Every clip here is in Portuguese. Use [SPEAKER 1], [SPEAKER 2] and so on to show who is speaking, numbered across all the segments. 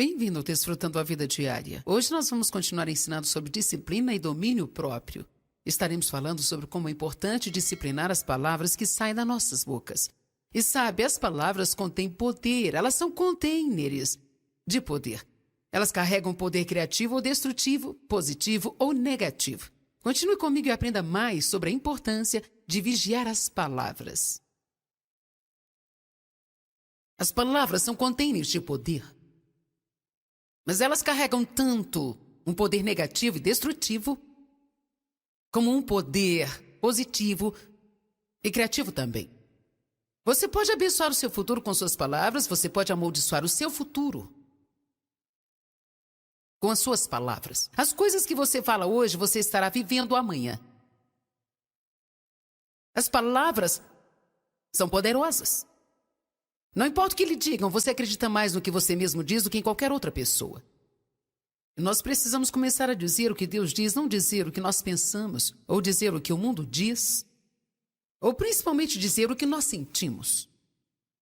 [SPEAKER 1] Bem-vindo ao Desfrutando a Vida Diária. Hoje nós vamos continuar ensinando sobre disciplina e domínio próprio. Estaremos falando sobre como é importante disciplinar as palavras que saem das nossas bocas. E sabe, as palavras contêm poder, elas são containers de poder. Elas carregam poder criativo ou destrutivo, positivo ou negativo. Continue comigo e aprenda mais sobre a importância de vigiar as palavras. As palavras são containers de poder. Mas elas carregam tanto um poder negativo e destrutivo, como um poder positivo e criativo também. Você pode abençoar o seu futuro com suas palavras, você pode amaldiçoar o seu futuro com as suas palavras. As coisas que você fala hoje, você estará vivendo amanhã. As palavras são poderosas. Não importa o que lhe digam, você acredita mais no que você mesmo diz do que em qualquer outra pessoa. E nós precisamos começar a dizer o que Deus diz, não dizer o que nós pensamos, ou dizer o que o mundo diz, ou principalmente dizer o que nós sentimos.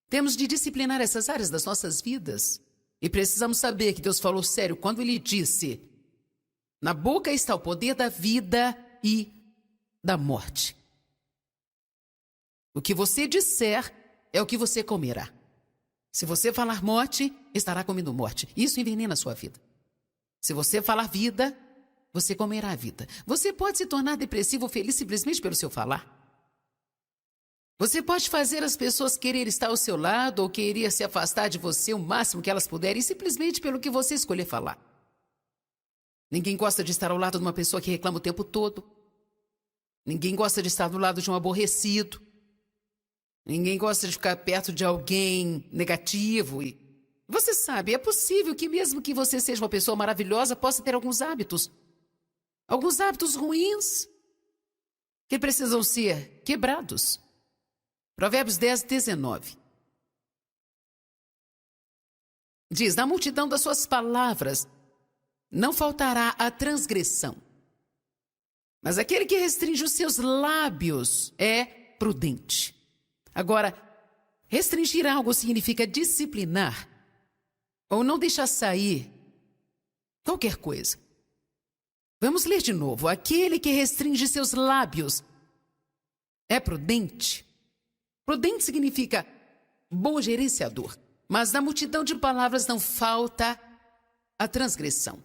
[SPEAKER 1] Temos de disciplinar essas áreas das nossas vidas. E precisamos saber que Deus falou sério quando Ele disse: na boca está o poder da vida e da morte. O que você disser é o que você comerá. Se você falar morte, estará comendo morte. Isso envenena a sua vida. Se você falar vida, você comerá a vida. Você pode se tornar depressivo ou feliz simplesmente pelo seu falar. Você pode fazer as pessoas querer estar ao seu lado ou querer se afastar de você o máximo que elas puderem simplesmente pelo que você escolher falar. Ninguém gosta de estar ao lado de uma pessoa que reclama o tempo todo. Ninguém gosta de estar do lado de um aborrecido. Ninguém gosta de ficar perto de alguém negativo. E você sabe, é possível que mesmo que você seja uma pessoa maravilhosa, possa ter alguns hábitos ruins que precisam ser quebrados. Provérbios 10, 19. Diz: na multidão das suas palavras não faltará a transgressão, mas aquele que restringe os seus lábios é prudente. Agora, restringir algo significa disciplinar ou não deixar sair qualquer coisa. Vamos ler de novo. Aquele que restringe seus lábios é prudente. Prudente significa bom gerenciador. Mas na multidão de palavras não falta a transgressão.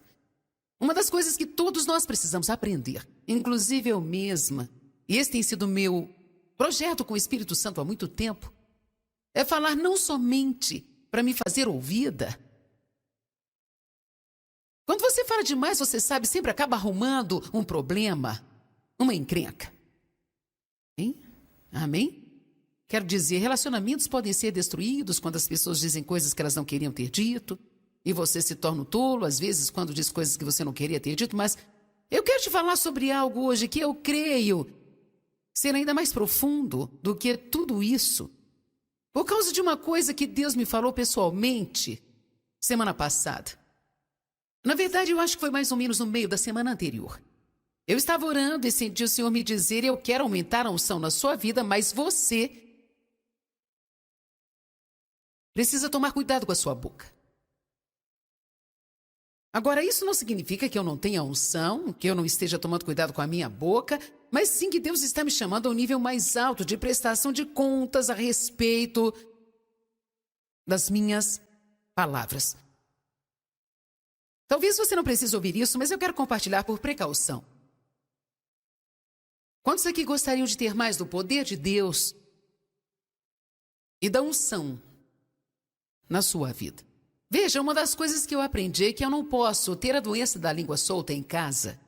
[SPEAKER 1] Uma das coisas que todos nós precisamos aprender, inclusive eu mesma, e esse tem sido meu projeto com o Espírito Santo há muito tempo, é falar não somente para me fazer ouvida. Quando você fala demais, você sabe, sempre acaba arrumando um problema, uma encrenca. Hein? Amém? Quero dizer, relacionamentos podem ser destruídos quando as pessoas dizem coisas que elas não queriam ter dito, e você se torna um tolo, às vezes, quando diz coisas que você não queria ter dito, mas eu quero te falar sobre algo hoje que eu creio ser ainda mais profundo do que tudo isso, por causa de uma coisa que Deus me falou pessoalmente semana passada. Na verdade, eu acho que foi mais ou menos no meio da semana anterior. Eu estava orando e senti o Senhor me dizer: eu quero aumentar a unção na sua vida, mas você precisa tomar cuidado com a sua boca. Agora, isso não significa que eu não tenha unção, que eu não esteja tomando cuidado com a minha boca, mas sim que Deus está me chamando a um nível mais alto de prestação de contas a respeito das minhas palavras. Talvez você não precise ouvir isso, mas eu quero compartilhar por precaução. Quantos aqui gostariam de ter mais do poder de Deus e da unção na sua vida? Veja, uma das coisas que eu aprendi é que eu não posso ter a doença da língua solta em casa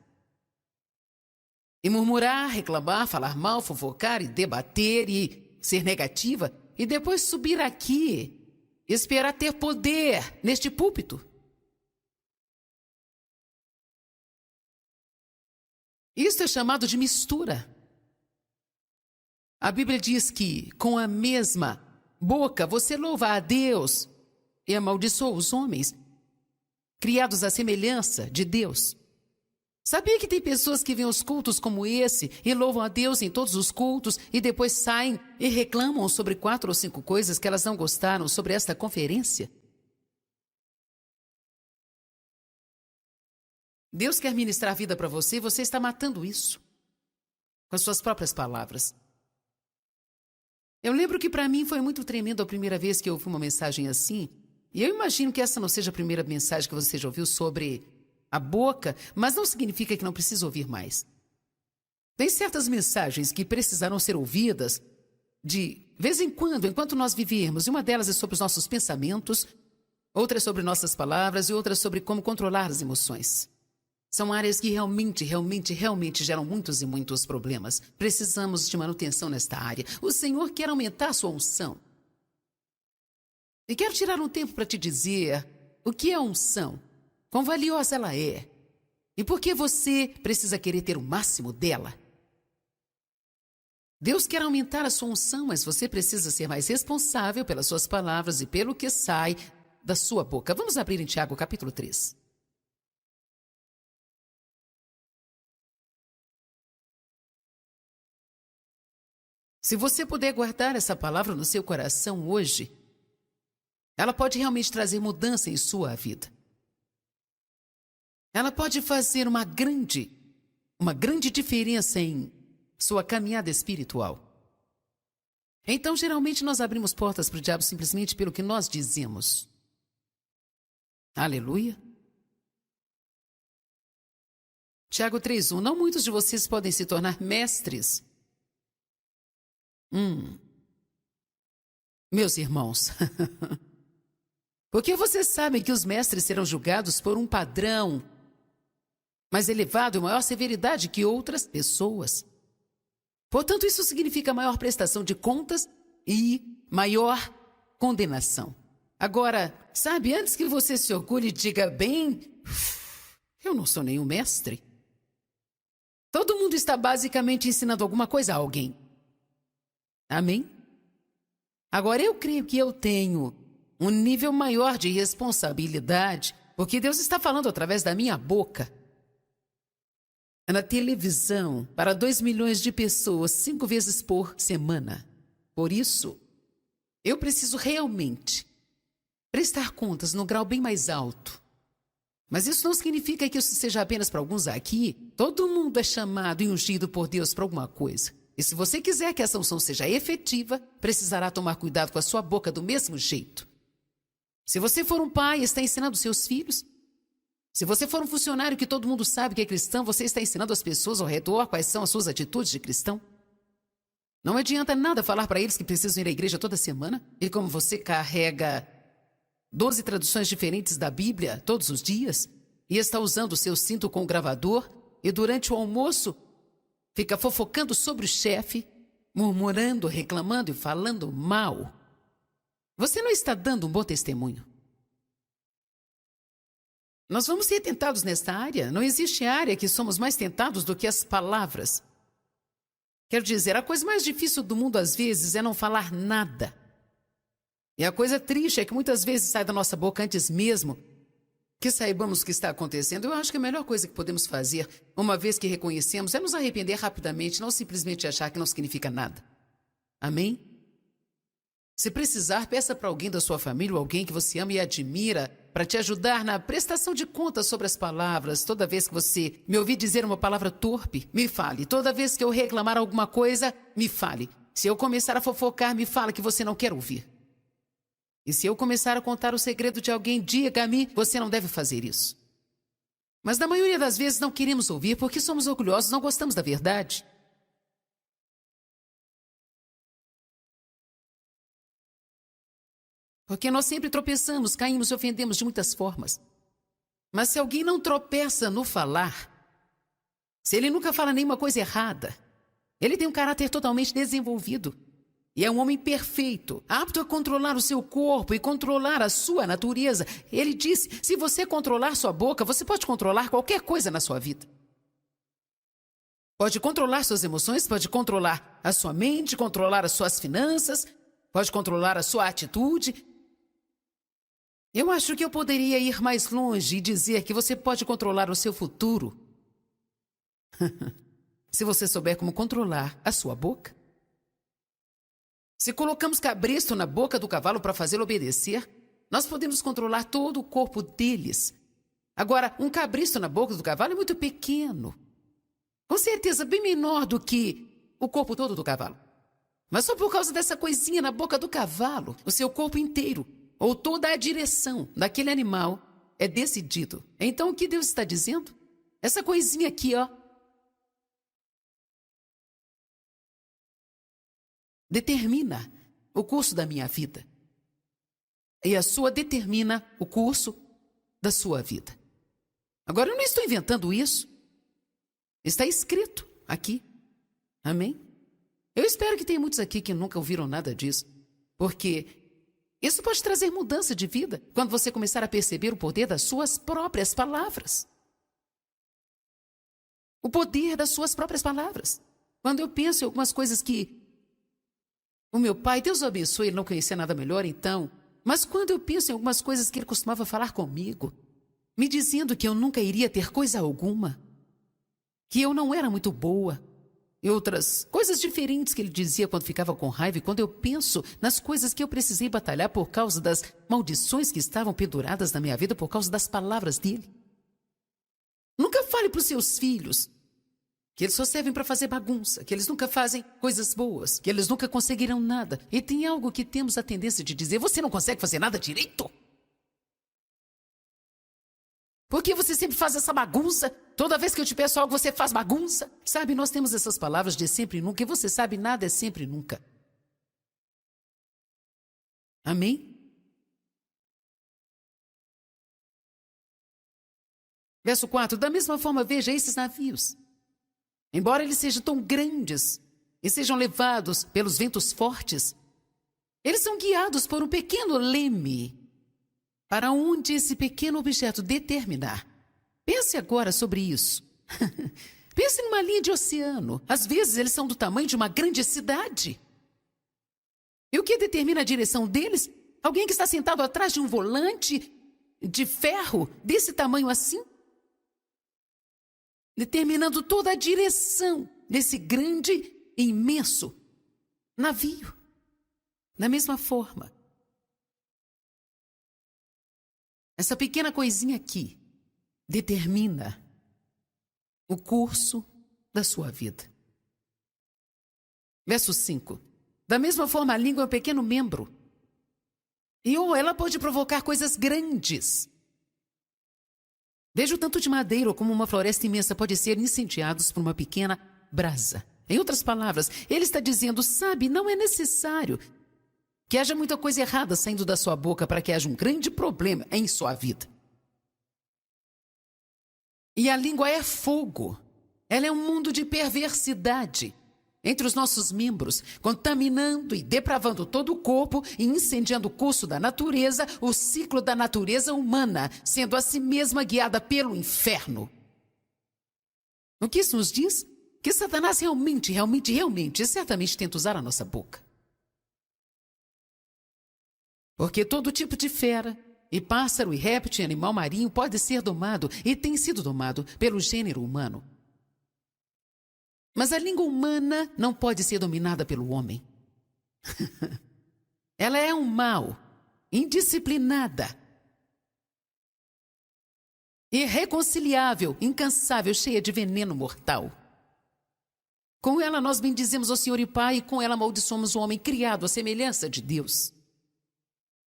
[SPEAKER 1] e murmurar, reclamar, falar mal, fofocar e debater e ser negativa e depois subir aqui e esperar ter poder neste púlpito. Isso é chamado de mistura. A Bíblia diz que com a mesma boca você louva a Deus e amaldiçoa os homens, criados à semelhança de Deus. Sabia que tem pessoas que veem os cultos como esse e louvam a Deus em todos os cultos e depois saem e reclamam sobre 4 ou 5 coisas que elas não gostaram sobre esta conferência? Deus quer ministrar vida para você e você está matando isso com as suas próprias palavras. Eu lembro que para mim foi muito tremendo a primeira vez que eu ouvi uma mensagem assim, e eu imagino que essa não seja a primeira mensagem que você já ouviu sobre a boca, mas não significa que não precisa ouvir mais. Tem certas mensagens que precisarão ser ouvidas de vez em quando, enquanto nós vivermos, e uma delas é sobre os nossos pensamentos, outra é sobre nossas palavras e outra é sobre como controlar as emoções. São áreas que realmente geram muitos e muitos problemas. Precisamos de manutenção nesta área. O Senhor quer aumentar a sua unção. E quero tirar um tempo para te dizer o que é a unção, quão valiosa ela é e por que você precisa querer ter o máximo dela. Deus quer aumentar a sua unção, mas você precisa ser mais responsável pelas suas palavras e pelo que sai da sua boca. Vamos abrir em Tiago capítulo 3. Se você puder guardar essa palavra no seu coração hoje, ela pode realmente trazer mudança em sua vida. Ela pode fazer uma grande diferença em sua caminhada espiritual. Então, geralmente, nós abrimos portas para o diabo simplesmente pelo que nós dizemos. Aleluia. Tiago 3:1. Não muitos de vocês podem se tornar mestres. Meus irmãos, porque vocês sabem que os mestres serão julgados por um padrão mais elevado e maior severidade que outras pessoas. Portanto, isso significa maior prestação de contas e maior condenação. Agora, sabe, antes que você se orgulhe e diga bem, eu não sou nenhum mestre. Todo mundo está basicamente ensinando alguma coisa a alguém. Amém? Agora, eu creio que eu tenho um nível maior de responsabilidade, porque Deus está falando através da minha boca. Na televisão, para 2 milhões de pessoas, 5 vezes por semana. Por isso, eu preciso realmente prestar contas num grau bem mais alto. Mas isso não significa que isso seja apenas para alguns aqui. Todo mundo é chamado e ungido por Deus para alguma coisa. E se você quiser que essa unção seja efetiva, precisará tomar cuidado com a sua boca do mesmo jeito. Se você for um pai e está ensinando seus filhos, se você for um funcionário que todo mundo sabe que é cristão, você está ensinando as pessoas ao redor quais são as suas atitudes de cristão. Não adianta nada falar para eles que precisam ir à igreja toda semana, e como você carrega 12 traduções diferentes da Bíblia todos os dias, e está usando o seu cinto com o gravador, e durante o almoço fica fofocando sobre o chefe, murmurando, reclamando e falando mal. Você não está dando um bom testemunho. Nós vamos ser tentados nesta área. Não existe área que somos mais tentados do que as palavras. Quero dizer, a coisa mais difícil do mundo às vezes é não falar nada. E a coisa triste é que muitas vezes sai da nossa boca antes mesmo que saibamos o que está acontecendo. Eu acho que a melhor coisa que podemos fazer, uma vez que reconhecemos, é nos arrepender rapidamente, não simplesmente achar que não significa nada. Amém? Se precisar, peça para alguém da sua família ou alguém que você ama e admira para te ajudar na prestação de contas sobre as palavras. Toda vez que você me ouvir dizer uma palavra torpe, me fale. Toda vez que eu reclamar alguma coisa, me fale. Se eu começar a fofocar, me fala que você não quer ouvir. E se eu começar a contar o segredo de alguém, diga-me, você não deve fazer isso. Mas na maioria das vezes não queremos ouvir porque somos orgulhosos, não gostamos da verdade. Porque nós sempre tropeçamos, caímos e ofendemos de muitas formas. Mas se alguém não tropeça no falar, se ele nunca fala nenhuma coisa errada, ele tem um caráter totalmente desenvolvido. E é um homem perfeito, apto a controlar o seu corpo e controlar a sua natureza. Ele disse, se você controlar sua boca, você pode controlar qualquer coisa na sua vida. Pode controlar suas emoções, pode controlar a sua mente, controlar as suas finanças, pode controlar a sua atitude. Eu acho que eu poderia ir mais longe e dizer que você pode controlar o seu futuro. Se você souber como controlar a sua boca. Se colocamos cabresto na boca do cavalo para fazê-lo obedecer, nós podemos controlar todo o corpo deles. Agora, um cabristo na boca do cavalo é muito pequeno. Com certeza, bem menor do que o corpo todo do cavalo. Mas só por causa dessa coisinha na boca do cavalo, o seu corpo inteiro, ou toda a direção daquele animal é decidido. Então, o que Deus está dizendo? Essa coisinha aqui, ó, determina o curso da minha vida. E a sua determina o curso da sua vida. Agora, eu não estou inventando isso. Está escrito aqui. Amém? Eu espero que tenha muitos aqui que nunca ouviram nada disso. Porque isso pode trazer mudança de vida quando você começar a perceber o poder das suas próprias palavras. O poder das suas próprias palavras. Quando eu penso em algumas coisas que o meu pai, Deus o abençoe, ele não conhecia nada melhor então, mas quando eu penso em algumas coisas que ele costumava falar comigo, me dizendo que eu nunca iria ter coisa alguma, que eu não era muito boa, e outras coisas diferentes que ele dizia quando ficava com raiva, e quando eu penso nas coisas que eu precisei batalhar por causa das maldições que estavam penduradas na minha vida por causa das palavras dele. Nunca fale para os seus filhos que eles só servem para fazer bagunça, que eles nunca fazem coisas boas, que eles nunca conseguirão nada. E tem algo que temos a tendência de dizer: você não consegue fazer nada direito? Por que você sempre faz essa bagunça? Toda vez que eu te peço algo, você faz bagunça? Sabe, nós temos essas palavras de sempre e nunca, e você sabe, nada é sempre e nunca. Amém? Verso 4, da mesma forma, veja esses navios. Embora eles sejam tão grandes e sejam levados pelos ventos fortes, eles são guiados por um pequeno leme, para onde esse pequeno objeto determinar. Pense agora sobre isso. Pense numa linha de oceano. Às vezes eles são do tamanho de uma grande cidade. E o que determina a direção deles? Alguém que está sentado atrás de um volante de ferro desse tamanho assim? Determinando toda a direção desse grande e imenso navio. Da mesma forma, essa pequena coisinha aqui determina o curso da sua vida. Verso 5. Da mesma forma, a língua é um pequeno membro. E ela pode provocar coisas grandes. Veja o tanto de madeira como uma floresta imensa pode ser incendiados por uma pequena brasa. Em outras palavras, ele está dizendo, sabe, não é necessário que haja muita coisa errada saindo da sua boca para que haja um grande problema em sua vida. E a língua é fogo. Ela é um mundo de perversidade entre os nossos membros, contaminando e depravando todo o corpo e incendiando o curso da natureza, o ciclo da natureza humana, sendo a si mesma guiada pelo inferno. O que isso nos diz? Que Satanás realmente e certamente tenta usar a nossa boca. Porque todo tipo de fera, e pássaro, e réptil, e animal marinho pode ser domado e tem sido domado pelo gênero humano. Mas a língua humana não pode ser dominada pelo homem. Ela é um mal, indisciplinada, irreconciliável, incansável, cheia de veneno mortal. Com ela nós bendizemos ao Senhor e Pai, e com ela amaldiçoamos o homem criado à semelhança de Deus.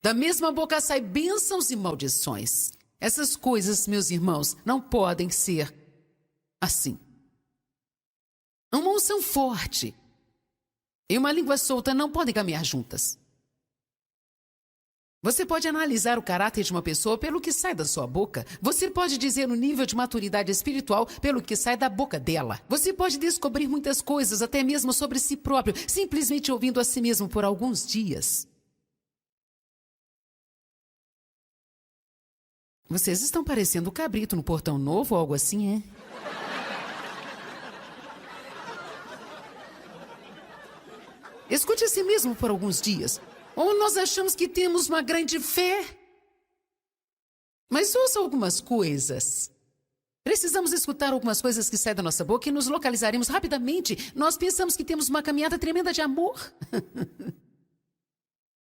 [SPEAKER 1] Da mesma boca sai bênçãos e maldições. Essas coisas, meus irmãos, não podem ser assim. Uma unção forte e uma língua solta não podem caminhar juntas. Você pode analisar o caráter de uma pessoa pelo que sai da sua boca. Você pode dizer o nível de maturidade espiritual pelo que sai da boca dela. Você pode descobrir muitas coisas, até mesmo sobre si próprio, simplesmente ouvindo a si mesmo por alguns dias. Vocês estão parecendo o cabrito no Portão Novo ou algo assim, é? Escute a si mesmo por alguns dias. Ou nós achamos que temos uma grande fé. Mas ouça algumas coisas. Precisamos escutar algumas coisas que saem da nossa boca e nos localizaremos rapidamente. Nós pensamos que temos uma caminhada tremenda de amor.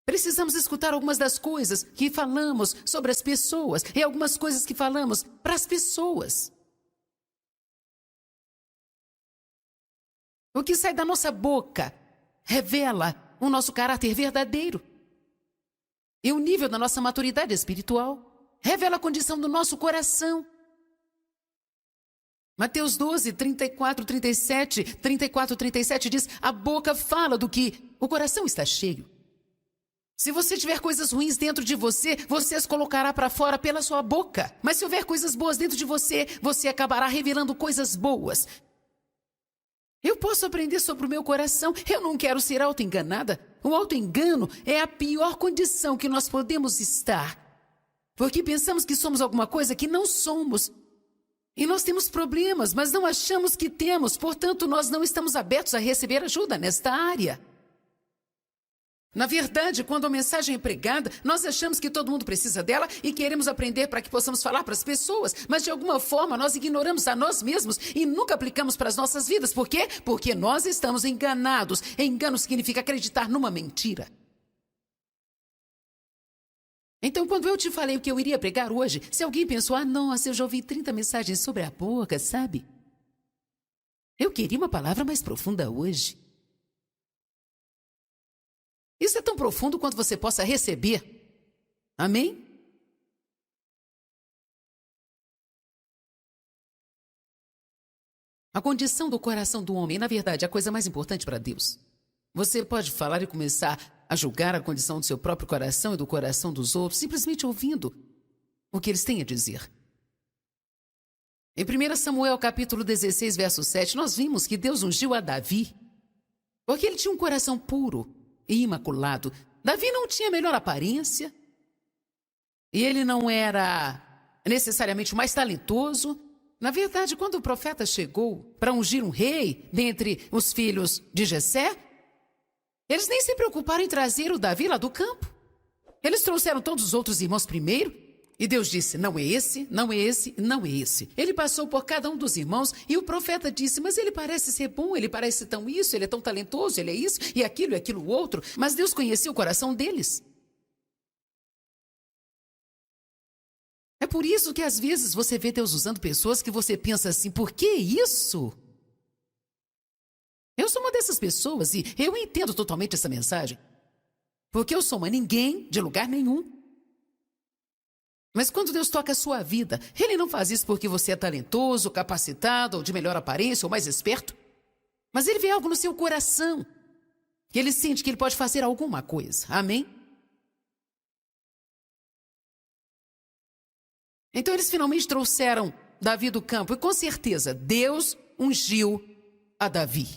[SPEAKER 1] Precisamos escutar algumas das coisas que falamos sobre as pessoas e algumas coisas que falamos para as pessoas. O que sai da nossa boca revela o nosso caráter verdadeiro. E o nível da nossa maturidade espiritual revela a condição do nosso coração. Mateus 12, 34, 37 diz: a boca fala do que o coração está cheio. Se você tiver coisas ruins dentro de você, você as colocará para fora pela sua boca. Mas se houver coisas boas dentro de você, você acabará revelando coisas boas. Eu posso aprender sobre o meu coração. Eu não quero ser auto-enganada. O auto-engano é a pior condição que nós podemos estar. Porque pensamos que somos alguma coisa que não somos. E nós temos problemas, mas não achamos que temos. Portanto, nós não estamos abertos a receber ajuda nesta área. Na verdade, quando a mensagem é pregada, nós achamos que todo mundo precisa dela e queremos aprender para que possamos falar para as pessoas, mas de alguma forma nós ignoramos a nós mesmos e nunca aplicamos para as nossas vidas. Por quê? Porque nós estamos enganados. Engano significa acreditar numa mentira. Então, quando eu te falei o que eu iria pregar hoje, se alguém pensou: ah, nossa, eu já ouvi 30 mensagens sobre a boca, sabe? Eu queria uma palavra mais profunda hoje. Isso é tão profundo quanto você possa receber. Amém? A condição do coração do homem, na verdade, é a coisa mais importante para Deus. Você pode falar e começar a julgar a condição do seu próprio coração e do coração dos outros, simplesmente ouvindo o que eles têm a dizer. Em 1 Samuel, capítulo 16, verso 7, nós vimos que Deus ungiu a Davi, porque ele tinha um coração puro e imaculado. Davi não tinha a melhor aparência, e ele não era necessariamente o mais talentoso. Na verdade, quando o profeta chegou para ungir um rei dentre os filhos de Jessé, eles nem se preocuparam em trazer o Davi lá do campo. Eles trouxeram todos os outros irmãos primeiro, e Deus disse: não é esse, não é esse, não é esse. Ele passou por cada um dos irmãos e o profeta disse: mas ele parece ser bom, ele parece tão isso, ele é tão talentoso, ele é isso e aquilo outro. Mas Deus conhecia o coração deles. É por isso que às vezes você vê Deus usando pessoas que você pensa assim: por que isso? Eu sou uma dessas pessoas e eu entendo totalmente essa mensagem. Porque eu sou uma ninguém de lugar nenhum. Mas quando Deus toca a sua vida, Ele não faz isso porque você é talentoso, capacitado, ou de melhor aparência, ou mais esperto. Mas Ele vê algo no seu coração. E Ele sente que Ele pode fazer alguma coisa. Amém? Então eles finalmente trouxeram Davi do campo. E com certeza, Deus ungiu a Davi.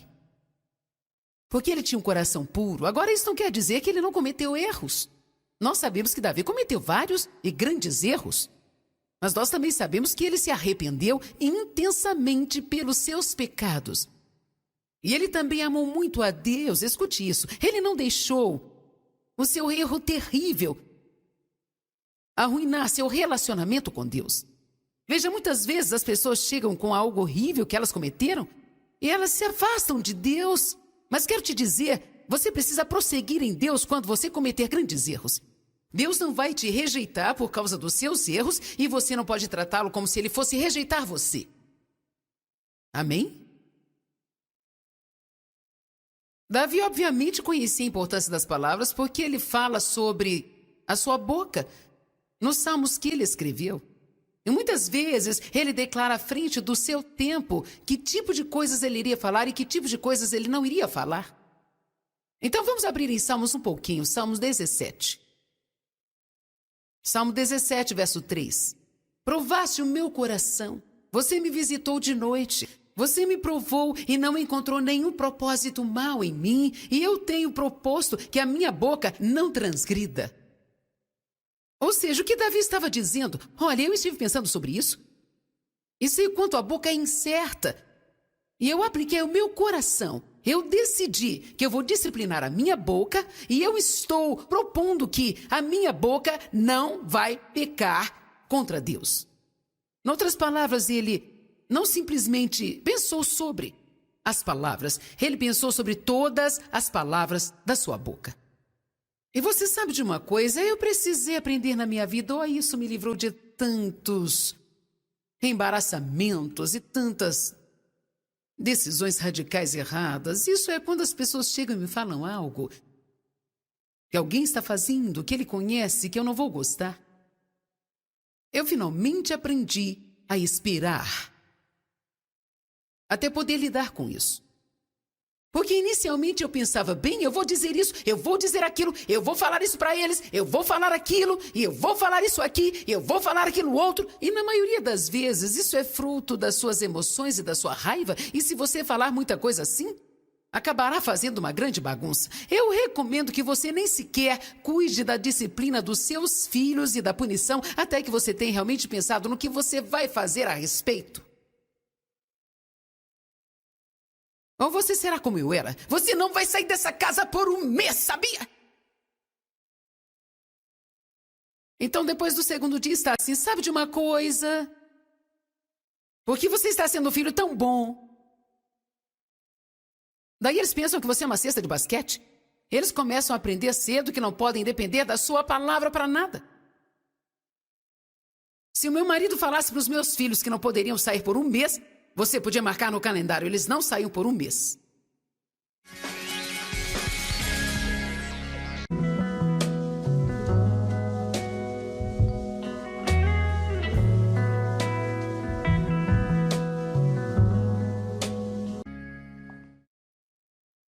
[SPEAKER 1] Porque ele tinha um coração puro. Agora isso não quer dizer que ele não cometeu erros. Nós sabemos que Davi cometeu vários e grandes erros. Mas nós também sabemos que ele se arrependeu intensamente pelos seus pecados. E ele também amou muito a Deus. Escute isso. Ele não deixou o seu erro terrível arruinar seu relacionamento com Deus. Veja, muitas vezes as pessoas chegam com algo horrível que elas cometeram e elas se afastam de Deus. Mas quero te dizer, você precisa prosseguir em Deus quando você cometer grandes erros. Deus não vai te rejeitar por causa dos seus erros e você não pode tratá-lo como se ele fosse rejeitar você. Amém? Davi obviamente conhecia a importância das palavras porque ele fala sobre a sua boca nos salmos que ele escreveu. E muitas vezes ele declara à frente do seu tempo que tipo de coisas ele iria falar e que tipo de coisas ele não iria falar. Então vamos abrir em Salmos um pouquinho, Salmos 17. Salmo 17, verso 3. Provaste o meu coração, você me visitou de noite, você me provou e não encontrou nenhum propósito mau em mim, e eu tenho proposto que a minha boca não transgrida. Ou seja, o que Davi estava dizendo: olha, eu estive pensando sobre isso, e sei o quanto a boca é incerta, e eu apliquei o meu coração. Eu decidi que eu vou disciplinar a minha boca e eu estou propondo que a minha boca não vai pecar contra Deus. Em outras palavras, ele não simplesmente pensou sobre as palavras, ele pensou sobre todas as palavras da sua boca. E você sabe de uma coisa? Eu precisei aprender na minha vida, isso me livrou de tantos embaraçamentos e tantas decisões radicais erradas. Isso é quando as pessoas chegam e me falam algo que alguém está fazendo, que ele conhece, que eu não vou gostar. Eu finalmente aprendi a esperar, até poder lidar com isso. Porque inicialmente eu pensava, bem, eu vou dizer isso, eu vou dizer aquilo, eu vou falar isso para eles, eu vou falar aquilo, e eu vou falar isso aqui, eu vou falar aquilo outro. E na maioria das vezes isso é fruto das suas emoções e da sua raiva. E se você falar muita coisa assim, acabará fazendo uma grande bagunça. Eu recomendo que você nem sequer cuide da disciplina dos seus filhos e da punição até que você tenha realmente pensado no que você vai fazer a respeito. Ou você será como eu era. Você não vai sair dessa casa por um mês, sabia? Então, depois do segundo dia, está assim, sabe de uma coisa? Porque você está sendo um filho tão bom. Daí eles pensam que você é uma cesta de basquete. Eles começam a aprender cedo que não podem depender da sua palavra para nada. Se o meu marido falasse para os meus filhos que não poderiam sair por um mês, você podia marcar no calendário, eles não saíam por um mês.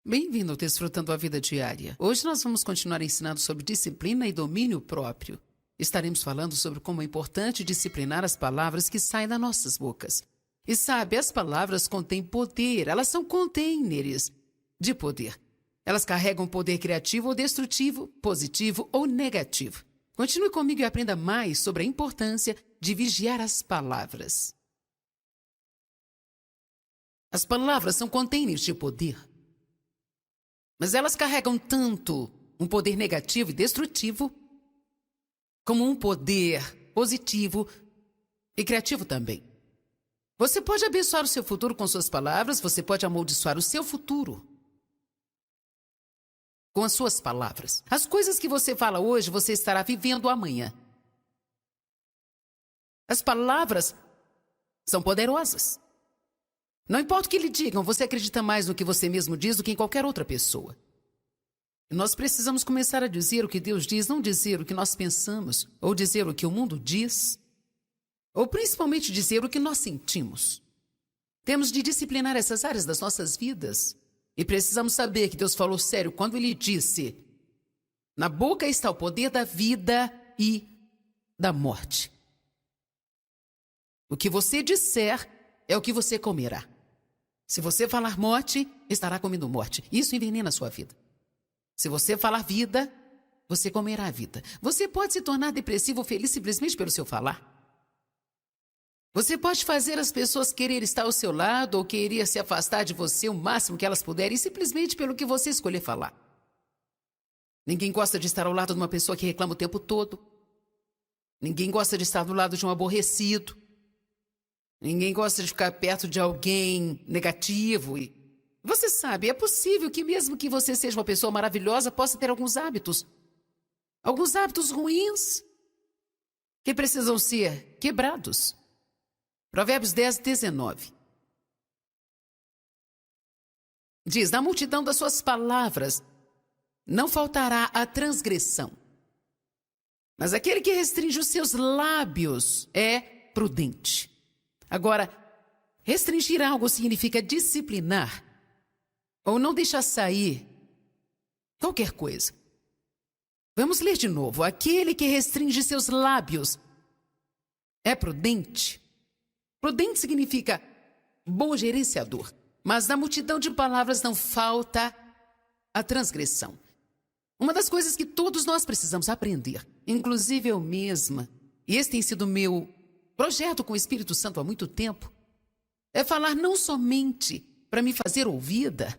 [SPEAKER 1] Bem-vindo ao Desfrutando a Vida Diária. Hoje nós vamos continuar ensinando sobre disciplina e domínio próprio. Estaremos falando sobre como é importante disciplinar as palavras que saem das nossas bocas. E sabe, as palavras contêm poder, elas são containers de poder. Elas carregam poder criativo ou destrutivo, positivo ou negativo. Continue comigo e aprenda mais sobre a importância de vigiar as palavras. As palavras são containers de poder. Mas elas carregam tanto um poder negativo e destrutivo, como um poder positivo e criativo também. Você pode abençoar o seu futuro com suas palavras, você pode amaldiçoar o seu futuro com as suas palavras. As coisas que você fala hoje, você estará vivendo amanhã. As palavras são poderosas. Não importa o que lhe digam, você acredita mais no que você mesmo diz do que em qualquer outra pessoa. E nós precisamos começar a dizer o que Deus diz, não dizer o que nós pensamos, ou dizer o que o mundo diz, ou principalmente dizer o que nós sentimos. Temos de disciplinar essas áreas das nossas vidas. E precisamos saber que Deus falou sério quando Ele disse: na boca está o poder da vida e da morte. O que você disser é o que você comerá. Se você falar morte, estará comendo morte. Isso envenena a sua vida. Se você falar vida, você comerá a vida. Você pode se tornar depressivo ou feliz simplesmente pelo seu falar. Você pode fazer as pessoas querer estar ao seu lado ou querer se afastar de você o máximo que elas puderem simplesmente pelo que você escolher falar. Ninguém gosta de estar ao lado de uma pessoa que reclama o tempo todo. Ninguém gosta de estar do lado de um aborrecido. Ninguém gosta de ficar perto de alguém negativo. E você sabe, é possível que mesmo que você seja uma pessoa maravilhosa, possa ter alguns hábitos ruins que precisam ser quebrados. Provérbios 10, 19. Diz: na multidão das suas palavras não faltará a transgressão, mas aquele que restringe os seus lábios é prudente. Agora, restringir algo significa disciplinar ou não deixar sair qualquer coisa. Vamos ler de novo. Aquele que restringe seus lábios é prudente. Prudente significa bom gerenciador. Mas na multidão de palavras não falta a transgressão. Uma das coisas que todos nós precisamos aprender, inclusive eu mesma, e esse tem sido meu projeto com o Espírito Santo há muito tempo, é falar não somente para me fazer ouvida.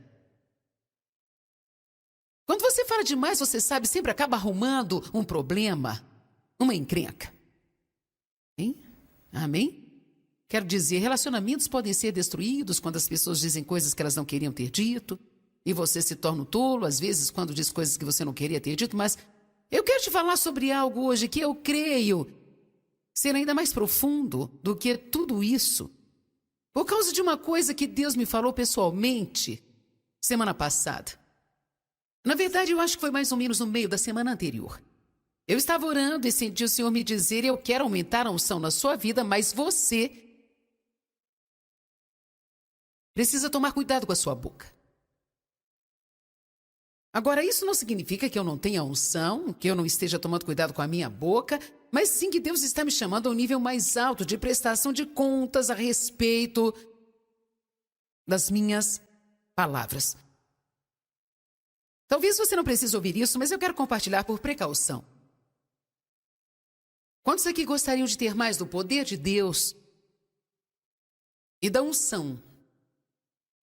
[SPEAKER 1] Quando você fala demais, você sabe, sempre acaba arrumando um problema, uma encrenca. Hein? Amém? Quero dizer, relacionamentos podem ser destruídos quando as pessoas dizem coisas que elas não queriam ter dito, e você se torna um tolo, às vezes, quando diz coisas que você não queria ter dito, mas Eu quero te falar sobre algo hoje que eu creio ser ainda mais profundo do que tudo isso, por causa de uma coisa que Deus me falou pessoalmente semana passada. Na verdade, eu acho que foi mais ou menos no meio da semana anterior. Eu estava orando e senti o Senhor me dizer: eu quero aumentar a unção na sua vida, mas você precisa tomar cuidado com a sua boca. Agora, isso não significa que eu não tenha unção, que eu não esteja tomando cuidado com a minha boca, mas sim que Deus está me chamando a um nível mais alto de prestação de contas a respeito das minhas palavras. Talvez você não precise ouvir isso, mas eu quero compartilhar por precaução. Quantos aqui gostariam de ter mais do poder de Deus e da unção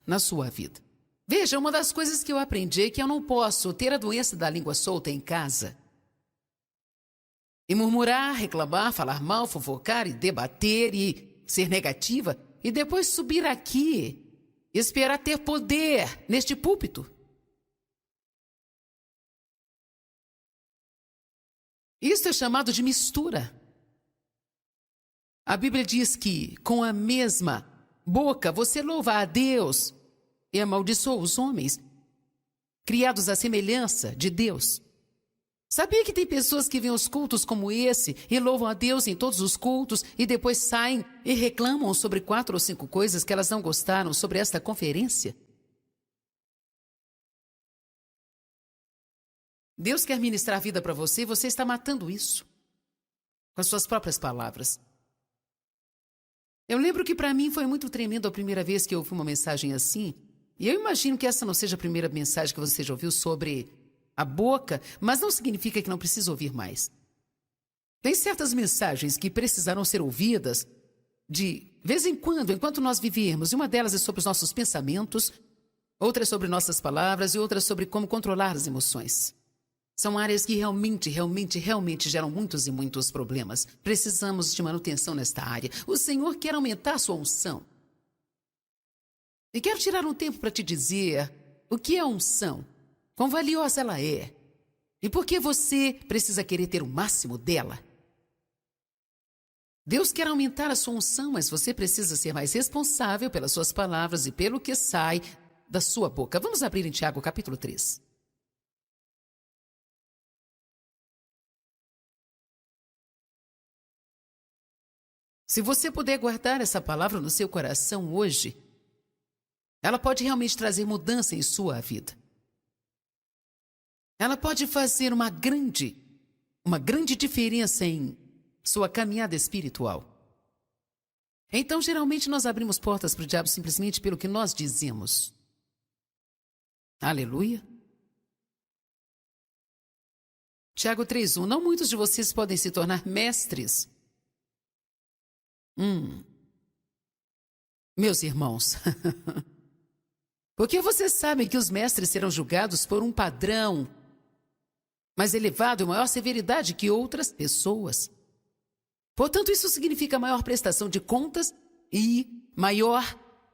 [SPEAKER 1] na sua vida? Veja, uma das coisas que eu aprendi é que eu não posso ter a doença da língua solta em casa e murmurar, reclamar, falar mal, fofocar e debater e ser negativa e depois subir aqui e esperar ter poder neste púlpito. Isso é chamado de mistura. A Bíblia diz que com a mesma boca você louva a Deus e amaldiçoa os homens, criados à semelhança de Deus. Sabia que tem pessoas que vêm aos cultos como esse e louvam a Deus em todos os cultos e depois saem e reclamam sobre 4 ou 5 coisas que elas não gostaram sobre esta conferência? Deus quer ministrar a vida para você e você está matando isso com as suas próprias palavras. Eu lembro que para mim foi muito tremendo a primeira vez que eu ouvi uma mensagem assim. E eu imagino que essa não seja a primeira mensagem que você já ouviu sobre a boca, mas não significa que não precisa ouvir mais. Tem certas mensagens que precisarão ser ouvidas de vez em quando, enquanto nós vivermos. E uma delas é sobre os nossos pensamentos, outra é sobre nossas palavras e outra é sobre como controlar as emoções. São áreas que realmente geram muitos e muitos problemas. Precisamos de manutenção nesta área. O Senhor quer aumentar a sua unção. E quero tirar um tempo para te dizer o que é unção, quão valiosa ela é e por que você precisa querer ter o máximo dela. Deus quer aumentar a sua unção, mas você precisa ser mais responsável pelas suas palavras e pelo que sai da sua boca. Vamos abrir em Tiago capítulo 3. Se você puder guardar essa palavra no seu coração hoje, ela pode realmente trazer mudança em sua vida. Ela pode fazer uma grande diferença em sua caminhada espiritual. Então, geralmente, nós abrimos portas para o diabo simplesmente pelo que nós dizemos. Aleluia. Tiago 3:1. Não muitos de vocês podem se tornar mestres. Meus irmãos, porque vocês sabem que os mestres serão julgados por um padrão mais elevado e maior severidade que outras pessoas. Portanto, isso significa maior prestação de contas e maior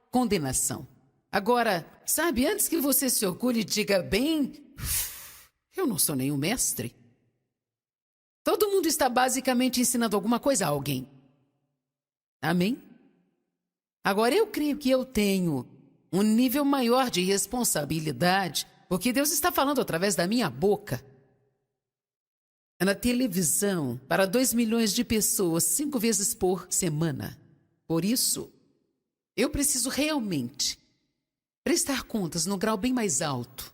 [SPEAKER 1] condenação. Agora, sabe, antes que você se orgulhe e diga: bem, eu não sou nenhum mestre. Todo mundo está basicamente ensinando alguma coisa a alguém. Amém? Agora, eu creio que eu tenho um nível maior de responsabilidade, porque Deus está falando através da minha boca. Na televisão, para 2 milhões de pessoas, 5 vezes por semana. Por isso, eu preciso realmente prestar contas num grau bem mais alto.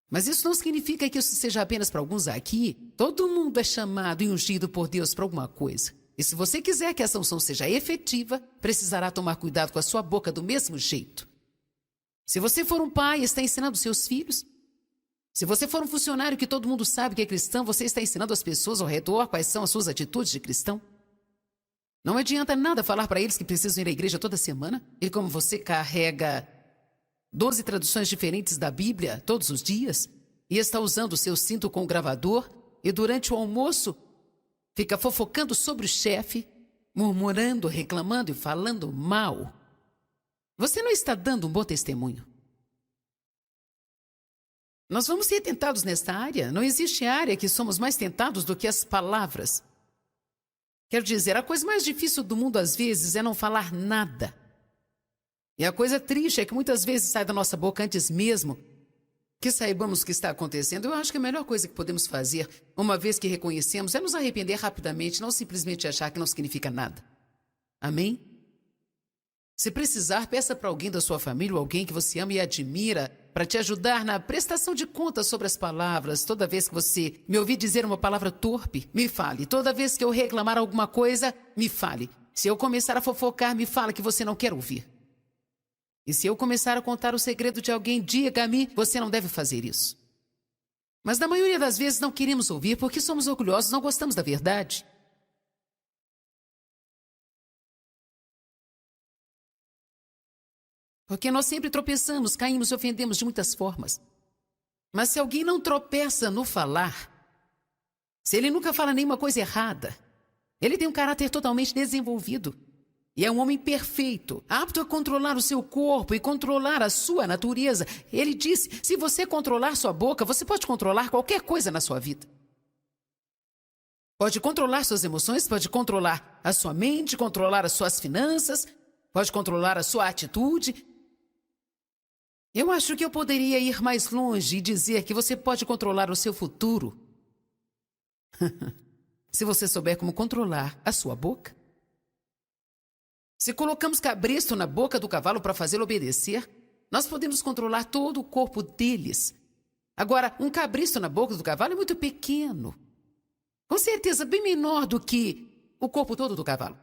[SPEAKER 1] Mas isso não significa que isso seja apenas para alguns aqui. Todo mundo é chamado e ungido por Deus para alguma coisa. E se você quiser que essa unção seja efetiva, precisará tomar cuidado com a sua boca do mesmo jeito. Se você for um pai e está ensinando seus filhos, se você for um funcionário que todo mundo sabe que é cristão, você está ensinando as pessoas ao redor quais são as suas atitudes de cristão. Não adianta nada falar para eles que precisam ir à igreja toda semana, e como você carrega 12 traduções diferentes da Bíblia todos os dias, e está usando o seu cinto com o gravador, e durante o almoço fica fofocando sobre o chefe, murmurando, reclamando e falando mal. Você não está dando um bom testemunho. Nós vamos ser tentados nesta área. Não existe área que somos mais tentados do que as palavras. Quero dizer, a coisa mais difícil do mundo às vezes é não falar nada. E a coisa triste é que muitas vezes sai da nossa boca antes mesmo que saibamos o que está acontecendo. Eu acho que a melhor coisa que podemos fazer, uma vez que reconhecemos, é nos arrepender rapidamente, não simplesmente achar que não significa nada. Amém? Se precisar, peça para alguém da sua família ou alguém que você ama e admira para te ajudar na prestação de contas sobre as palavras. Toda vez que você me ouvir dizer uma palavra torpe, me fale. Toda vez que eu reclamar alguma coisa, me fale. Se eu começar a fofocar, me fala que você não quer ouvir. E se eu começar a contar o segredo de alguém, diga-me, você não deve fazer isso. Mas na maioria das vezes não queremos ouvir porque somos orgulhosos, não gostamos da verdade. Porque nós sempre tropeçamos, caímos e ofendemos de muitas formas. Mas se alguém não tropeça no falar, se ele nunca fala nenhuma coisa errada, ele tem um caráter totalmente desenvolvido. E é um homem perfeito, apto a controlar o seu corpo e controlar a sua natureza. Ele disse, se você controlar sua boca, você pode controlar qualquer coisa na sua vida. Pode controlar suas emoções, pode controlar a sua mente, controlar as suas finanças, pode controlar a sua atitude. Eu acho que eu poderia ir mais longe e dizer que você pode controlar o seu futuro. Se você souber como controlar a sua boca. Se colocamos cabresto na boca do cavalo para fazê-lo obedecer, nós podemos controlar todo o corpo deles. Agora, um cabresto na boca do cavalo é muito pequeno. Com certeza, bem menor do que o corpo todo do cavalo.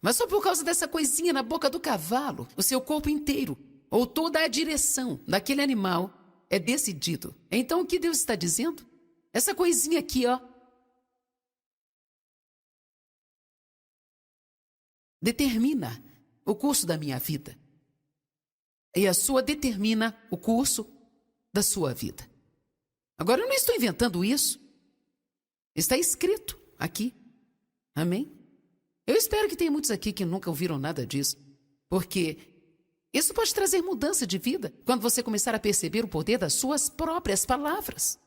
[SPEAKER 1] Mas só por causa dessa coisinha na boca do cavalo, o seu corpo inteiro, ou toda a direção daquele animal é decidido. Então, o que Deus está dizendo? Essa coisinha aqui, ó, determina o curso da minha vida. E a sua determina o curso da sua vida. Agora, eu não estou inventando isso. Está escrito aqui. Amém? Eu espero que tenha muitos aqui que nunca ouviram nada disso. Porque isso pode trazer mudança de vida quando você começar a perceber o poder das suas próprias palavras.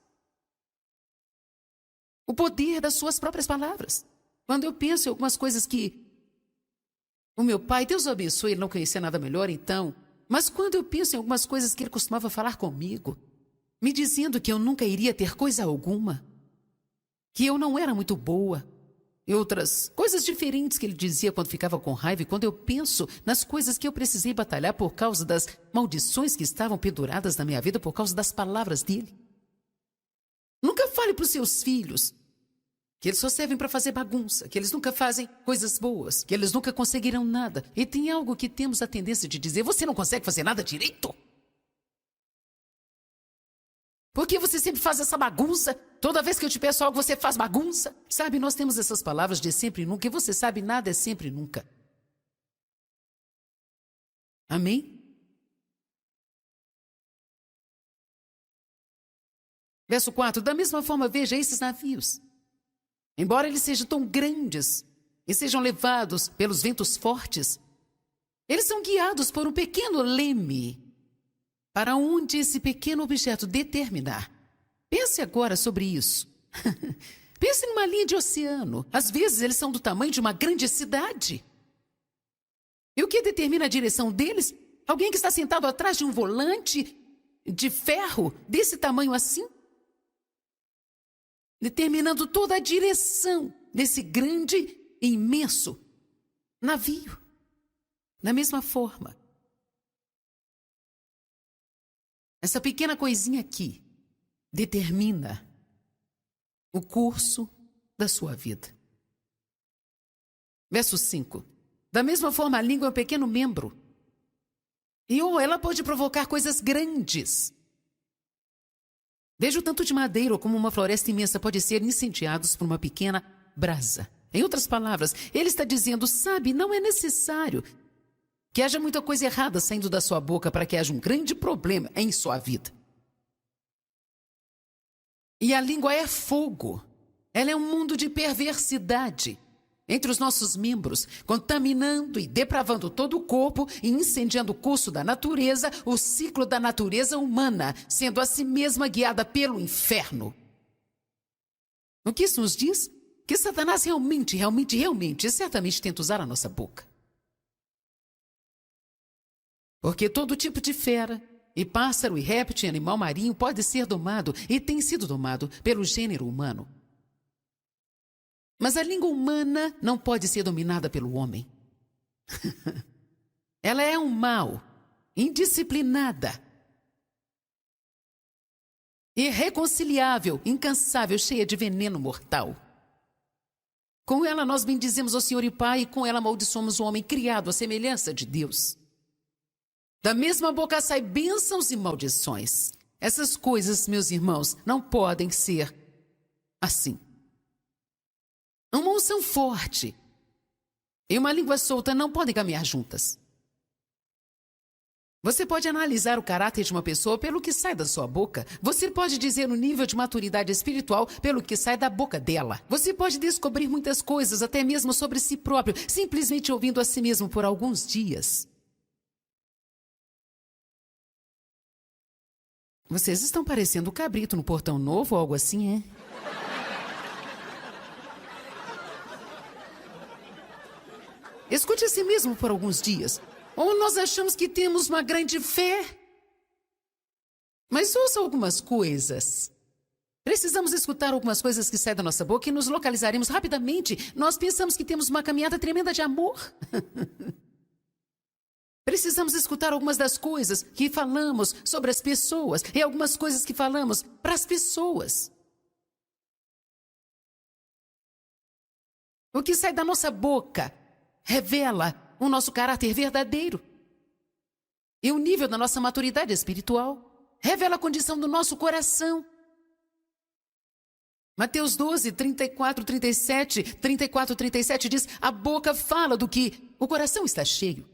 [SPEAKER 1] O poder das suas próprias palavras. Quando eu penso em algumas coisas que o meu pai, Deus o abençoe, ele não conhecia nada melhor então. Mas quando eu penso em algumas coisas que ele costumava falar comigo, me dizendo que eu nunca iria ter coisa alguma, que eu não era muito boa, e outras coisas diferentes que ele dizia quando ficava com raiva, e quando eu penso nas coisas que eu precisei batalhar por causa das maldições que estavam penduradas na minha vida por causa das palavras dele. Nunca fale para os seus filhos que eles só servem para fazer bagunça, que eles nunca fazem coisas boas, que eles nunca conseguirão nada. E tem algo que temos a tendência de dizer, você não consegue fazer nada direito? Por que você sempre faz essa bagunça? Toda vez que eu te peço algo, você faz bagunça? Sabe, nós temos essas palavras de sempre e nunca, e você sabe, nada é sempre e nunca. Amém? Verso 4, da mesma forma, veja esses navios. Embora eles sejam tão grandes e sejam levados pelos ventos fortes, eles são guiados por um pequeno leme para onde esse pequeno objeto determinar. Pense agora sobre isso. Pense numa linha de oceano. Às vezes eles são do tamanho de uma grande cidade. E o que determina a direção deles? Alguém que está sentado atrás de um volante de ferro desse tamanho assim? Determinando toda a direção desse grande e imenso navio. Da mesma forma, essa pequena coisinha aqui determina o curso da sua vida. Verso 5. Da mesma forma, a língua é um pequeno membro. E ela pode provocar coisas grandes. Veja o tanto de madeira como uma floresta imensa pode ser incendiados por uma pequena brasa. Em outras palavras, ele está dizendo, sabe, não é necessário que haja muita coisa errada saindo da sua boca para que haja um grande problema em sua vida. E a língua é fogo. Ela é um mundo de perversidade. entre os nossos membros, contaminando e depravando todo o corpo e incendiando o curso da natureza, o ciclo da natureza humana, sendo a si mesma guiada pelo inferno. O que isso nos diz? Que Satanás realmente certamente tenta usar a nossa boca. Porque todo tipo de fera, e pássaro, e réptil, e animal marinho pode ser domado e tem sido domado pelo gênero humano. Mas a língua humana não pode ser dominada pelo homem. Ela é um mal, indisciplinada, irreconciliável, incansável, cheia de veneno mortal. Com ela nós bendizemos ao Senhor e Pai, e com ela amaldiçoamos o homem criado à semelhança de Deus. Da mesma boca saem bênçãos e maldições. Essas coisas, meus irmãos, não podem ser assim. Uma unção forte e uma língua solta não podem caminhar juntas. Você pode analisar o caráter de uma pessoa pelo que sai da sua boca. Você pode dizer o nível de maturidade espiritual pelo que sai da boca dela. Você pode descobrir muitas coisas, até mesmo sobre si próprio, simplesmente ouvindo a si mesmo por alguns dias. Vocês estão parecendo o cabrito no Portão Novo ou algo assim, é? Escute a si mesmo por alguns dias. Ou nós achamos que temos uma grande fé. Mas ouça algumas coisas. Precisamos escutar algumas coisas que saem da nossa boca e nos localizaremos rapidamente. Nós pensamos que temos uma caminhada tremenda de amor. Precisamos escutar algumas das coisas que falamos sobre as pessoas e algumas coisas que falamos para as pessoas. O que sai da nossa boca revela o nosso caráter verdadeiro e o nível da nossa maturidade espiritual. Revela a condição do nosso coração. Mateus 12, 34, 37 diz: a boca fala do que o coração está cheio.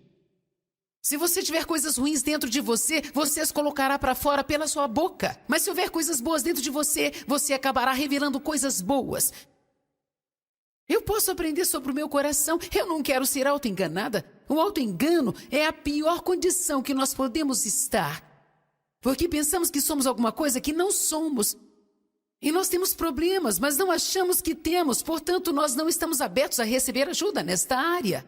[SPEAKER 1] Se você tiver coisas ruins dentro de você, você as colocará para fora pela sua boca. Mas se houver coisas boas dentro de você, você acabará revelando coisas boas. Eu posso aprender sobre o meu coração. Eu não quero ser auto-enganada. O auto-engano é a pior condição que nós podemos estar. Porque pensamos que somos alguma coisa que não somos. E nós temos problemas, mas não achamos que temos. Portanto, nós não estamos abertos a receber ajuda nesta área.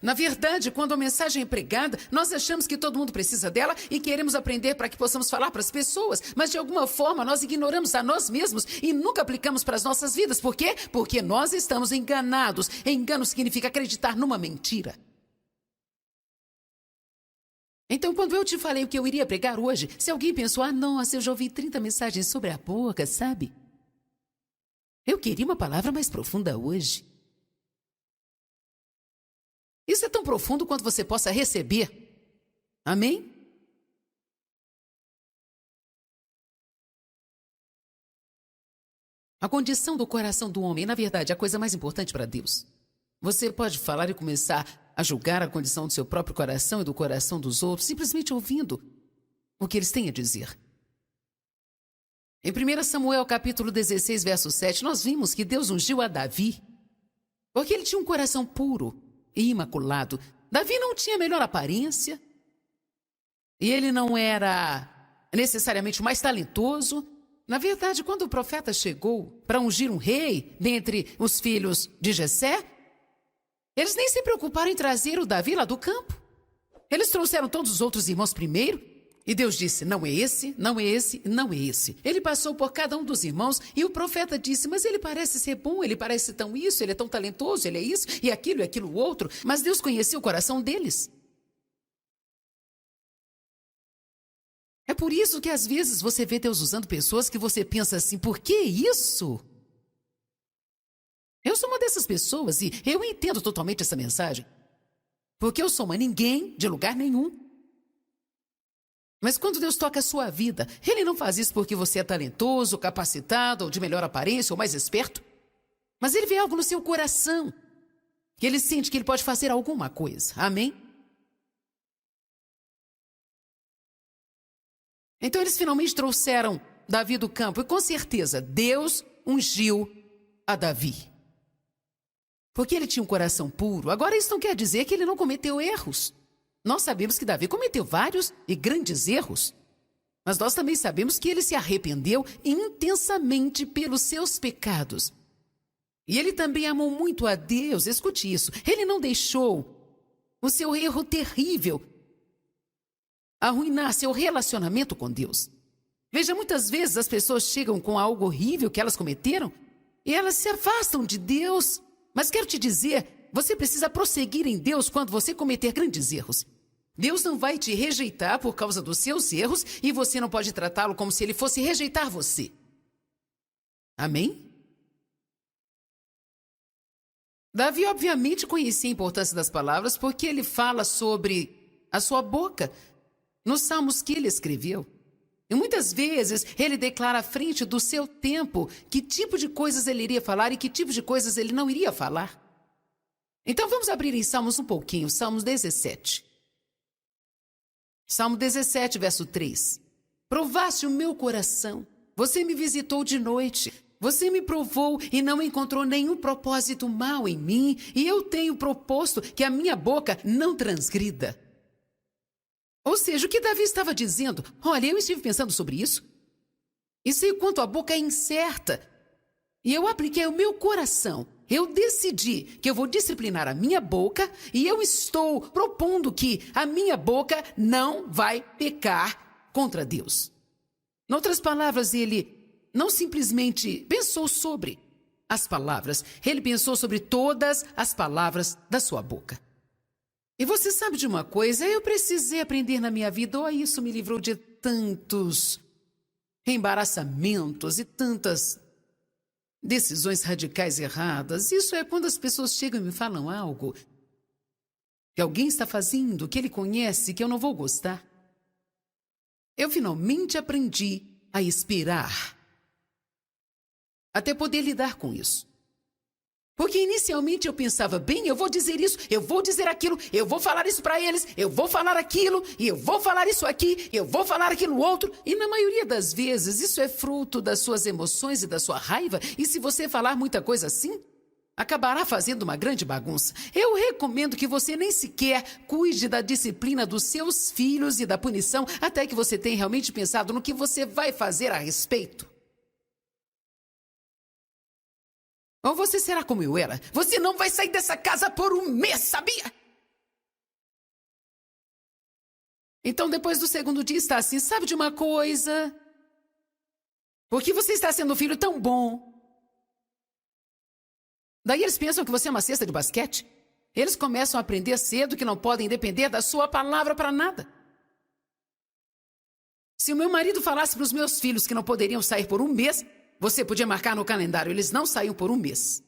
[SPEAKER 1] Na verdade, quando a mensagem é pregada, nós achamos que todo mundo precisa dela e queremos aprender para que possamos falar para as pessoas, mas de alguma forma nós ignoramos a nós mesmos e nunca aplicamos para as nossas vidas. Por quê? Porque nós estamos enganados. Engano significa acreditar numa mentira. Então, quando eu te falei o que eu iria pregar hoje, se alguém pensou: ah, nossa, eu já ouvi 30 mensagens sobre a boca, sabe? Eu queria uma palavra mais profunda hoje. Isso é tão profundo quanto você possa receber. Amém? A condição do coração do homem, na verdade, é a coisa mais importante para Deus. Você pode falar e começar a julgar a condição do seu próprio coração e do coração dos outros, simplesmente ouvindo o que eles têm a dizer. Em 1 Samuel, capítulo 16, verso 7, nós vimos que Deus ungiu a Davi, porque ele tinha um coração puro e imaculado. Davi não tinha a melhor aparência, e ele não era necessariamente o mais talentoso. Na verdade, quando o profeta chegou para ungir um rei dentre os filhos de Jessé, eles nem se preocuparam em trazer o Davi lá do campo. Eles trouxeram todos os outros irmãos primeiro, e Deus disse: não é esse, não é esse, não é esse. Ele passou por cada um dos irmãos e o profeta disse: mas ele parece ser bom, ele parece tão isso, ele é tão talentoso, ele é isso e aquilo outro. Mas Deus conhecia o coração deles. É por isso que às vezes você vê Deus usando pessoas que você pensa assim: por que isso? Eu sou uma dessas pessoas e eu entendo totalmente essa mensagem. Porque eu sou uma ninguém de lugar nenhum. Mas quando Deus toca a sua vida, Ele não faz isso porque você é talentoso, capacitado, ou de melhor aparência, ou mais esperto. Mas Ele vê algo no seu coração, que Ele sente que Ele pode fazer alguma coisa. Amém? Então eles finalmente trouxeram Davi do campo, e com certeza Deus ungiu a Davi. Porque ele tinha um coração puro. Agora, isso não quer dizer que ele não cometeu erros. Nós sabemos que Davi cometeu vários e grandes erros. Mas nós também sabemos que ele se arrependeu intensamente pelos seus pecados. E ele também amou muito a Deus. Escute isso. Ele não deixou o seu erro terrível arruinar seu relacionamento com Deus. Veja, muitas vezes as pessoas chegam com algo horrível que elas cometeram e elas se afastam de Deus. Mas quero te dizer, você precisa prosseguir em Deus quando você cometer grandes erros. Deus não vai te rejeitar por causa dos seus erros e você não pode tratá-lo como se ele fosse rejeitar você. Amém? Davi obviamente conhecia a importância das palavras porque ele fala sobre a sua boca nos salmos que ele escreveu. E muitas vezes ele declara à frente do seu tempo que tipo de coisas ele iria falar e que tipo de coisas ele não iria falar. Então vamos abrir em Salmos um pouquinho, Salmos 17. Salmo 17, verso 3. Provaste o meu coração, você me visitou de noite, você me provou e não encontrou nenhum propósito mau em mim, e eu tenho proposto que a minha boca não transgrida. Ou seja, o que Davi estava dizendo, olha, eu estive pensando sobre isso, e sei o quanto a boca é incerta, e eu apliquei o meu coração. Eu decidi que eu vou disciplinar a minha boca e eu estou propondo que a minha boca não vai pecar contra Deus. Em outras palavras, ele não simplesmente pensou sobre as palavras, ele pensou sobre todas as palavras da sua boca. E você sabe de uma coisa? Eu precisei aprender na minha vida, isso me livrou de tantos embaraçamentos e tantas decisões radicais erradas. Isso é quando as pessoas chegam e me falam algo que alguém está fazendo, que ele conhece, que eu não vou gostar. Eu finalmente aprendi a esperar até poder lidar com isso. Porque inicialmente eu pensava, bem, eu vou dizer isso, eu vou dizer aquilo, eu vou falar isso para eles, eu vou falar aquilo, e eu vou falar isso aqui, eu vou falar aquilo outro. E na maioria das vezes isso é fruto das suas emoções e da sua raiva. E se você falar muita coisa assim, acabará fazendo uma grande bagunça. Eu recomendo que você nem sequer cuide da disciplina dos seus filhos e da punição até que você tenha realmente pensado no que você vai fazer a respeito. Ou você será como eu era? Você não vai sair dessa casa por um mês, sabia? Então, depois do segundo dia, está assim, sabe de uma coisa? Porque você está sendo um filho tão bom. Daí eles pensam que você é uma cesta de basquete. Eles começam a aprender cedo que não podem depender da sua palavra para nada. Se o meu marido falasse para os meus filhos que não poderiam sair por um mês, você podia marcar no calendário, eles não saíam por um mês.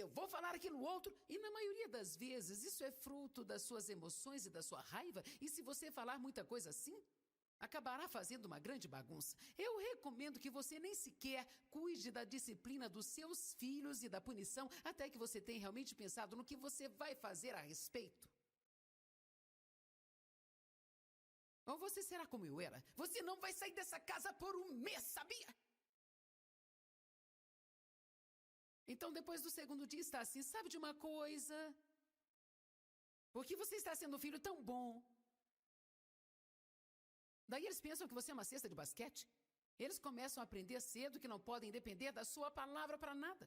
[SPEAKER 1] porque eu vou falar aquilo outro, e na maioria das vezes isso é fruto das suas emoções e da sua raiva, e se você falar muita coisa assim, acabará fazendo uma grande bagunça. Eu recomendo que você nem sequer cuide da disciplina dos seus filhos e da punição até que você tenha realmente pensado no que você vai fazer a respeito. Ou você será como eu era. Você não vai sair dessa casa por um mês, sabia? Então, depois do segundo dia, está assim, sabe de uma coisa? Porque você está sendo um filho tão bom. Daí eles pensam que você é uma cesta de basquete. Eles começam a aprender cedo que não podem depender da sua palavra para nada.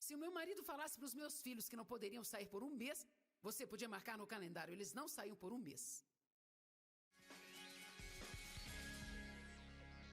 [SPEAKER 1] Se o meu marido falasse para os meus filhos que não poderiam sair por um mês, você podia marcar no calendário, eles não saíam por um mês.